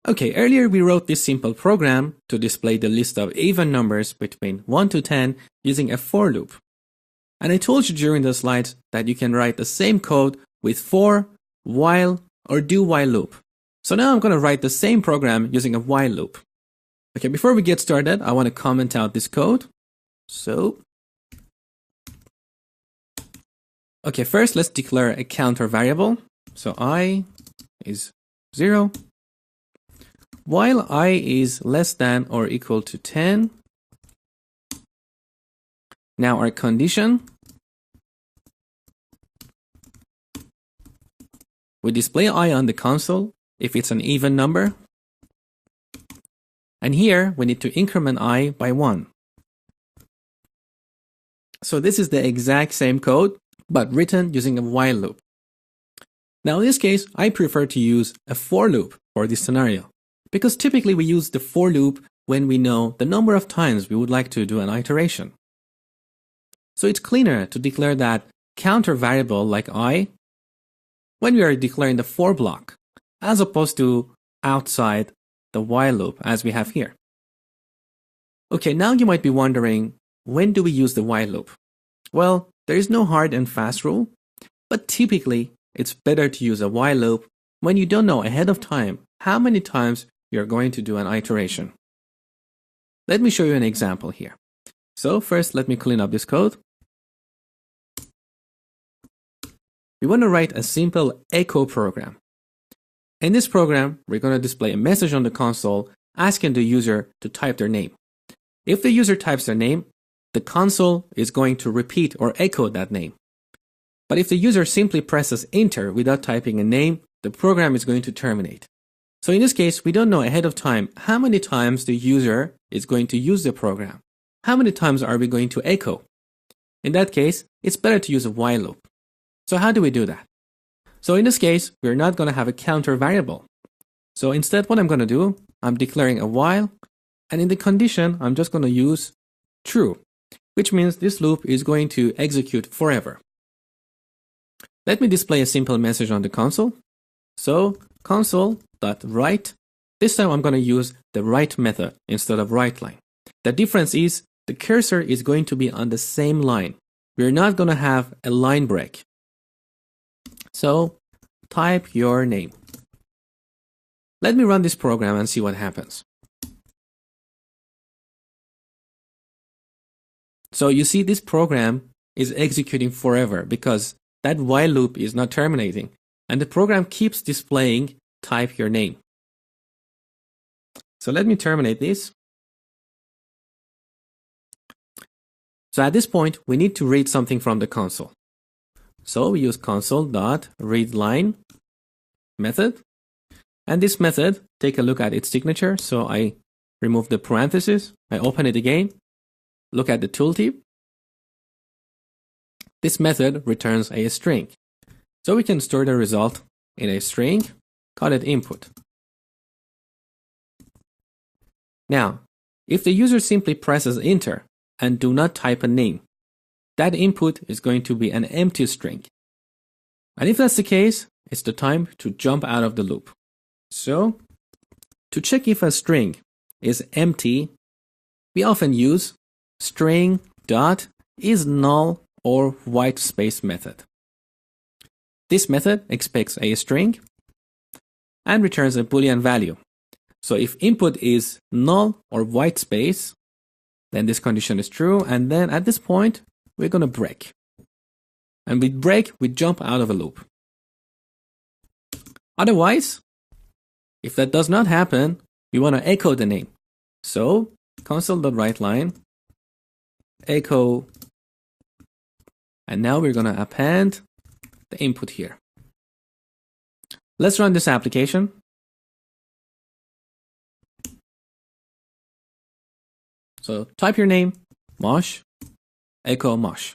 Okay, earlier we wrote this simple program to display the list of even numbers between 1 to 10 using a for loop. And I told you during the slides that you can write the same code with for, while, or do while loop. So now I'm going to write the same program using a while loop. Okay, before we get started, I want to comment out this code. Okay, first let's declare a counter variable. So I is 0. While I is less than or equal to 10. Now our condition. We display I on the console if it's an even number. And here we need to increment I by 1. So this is the exact same code, but written using a while loop. Now in this case, I prefer to use a for loop for this scenario, because typically we use the for loop when we know the number of times we would like to do an iteration. So it's cleaner to declare that counter variable like I when we are declaring the for block, as opposed to outside the while loop as we have here. Okay, now you might be wondering, when do we use the while loop? Well, there is no hard and fast rule, but typically it's better to use a while loop when you don't know ahead of time how many times you're going to do an iteration. Let me show you an example here. So first, let me clean up this code. We want to write a simple echo program. In this program, we're going to display a message on the console asking the user to type their name. If the user types their name, the console is going to repeat or echo that name. But if the user simply presses enter without typing a name, the program is going to terminate. So in this case, we don't know ahead of time how many times the user is going to use the program. How many times are we going to echo? In that case, it's better to use a while loop. So how do we do that? So in this case, we're not going to have a counter variable. So instead, what I'm going to do, I'm declaring a while, and in the condition, I'm just going to use true, which means this loop is going to execute forever. Let me display a simple message on the console. So console.write. This time I'm going to use the write method instead of write line. The difference is the cursor is going to be on the same line. We're not going to have a line break. So type your name. Let me run this program and see what happens. So you see this program is executing forever because that while loop is not terminating, and the program keeps displaying type your name. So let me terminate this. So at this point, we need to read something from the console. So we use console.readLine method. And this method, take a look at its signature. So I remove the parentheses. I open it again. Look at the tooltip. This method returns a string. So we can store the result in a string, call it input. Now, if the user simply presses enter and do not type a name, that input is going to be an empty string. And if that's the case, it's the time to jump out of the loop. So, to check if a string is empty, we often use string.isNull or white space method. This method expects a string and returns a Boolean value. So if input is null or white space, then this condition is true, and then at this point, we're going to break. And with break, we jump out of a loop. Otherwise, if that does not happen, we want to echo the name. So console.writeLine echo, and now we're going to append the input here. Let's run this application. So type your name, Mosh, echo Mosh.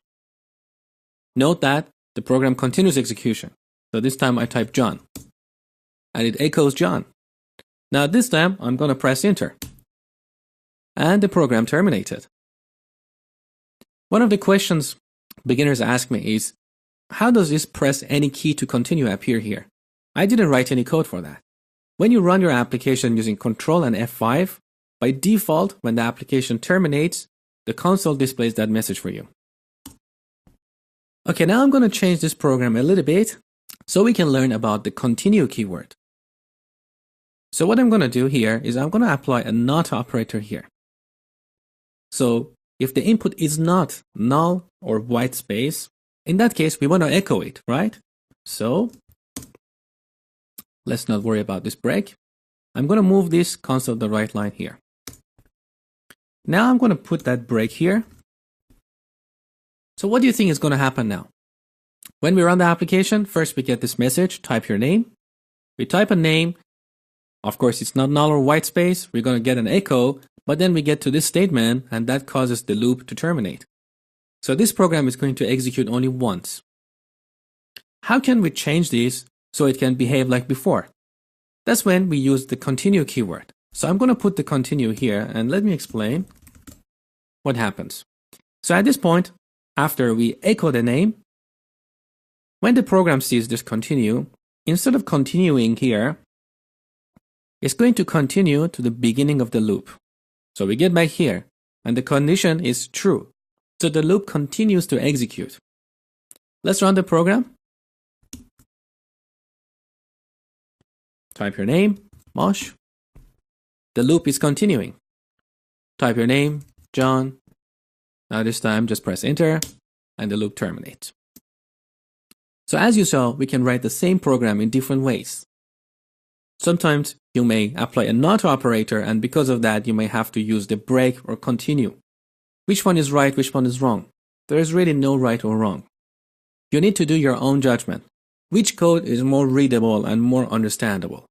Note that the program continues execution. So this time I type John, and it echoes John. Now this time I'm going to press enter, and the program terminated. One of the questions beginners ask me is, how does this press any key to continue appear here? I didn't write any code for that. When you run your application using Control and F5, by default, when the application terminates, the console displays that message for you. Okay, now I'm going to change this program a little bit so we can learn about the continue keyword. So what I'm going to do here is I'm going to apply a not operator here. So if the input is not null or white space, in that case, we want to echo it, right? So let's not worry about this break. I'm going to move this console to the right line here. Now I'm going to put that break here. So what do you think is going to happen now? When we run the application, first we get this message, type your name. We type a name. Of course, it's not null or white space. We're going to get an echo, but then we get to this statement and that causes the loop to terminate. So this program is going to execute only once. How can we change this so it can behave like before? That's when we use the continue keyword. So I'm going to put the continue here and let me explain what happens. So at this point, after we echo the name, when the program sees this continue, instead of continuing here, it's going to continue to the beginning of the loop. So we get back here and the condition is true. So the loop continues to execute. Let's run the program. Type your name, Mosh. The loop is continuing. Type your name, John. Now this time just press enter and the loop terminates. So as you saw, we can write the same program in different ways. Sometimes you may apply a not operator and because of that you may have to use the break or continue. Which one is right, which one is wrong? There is really no right or wrong. You need to do your own judgment. Which code is more readable and more understandable?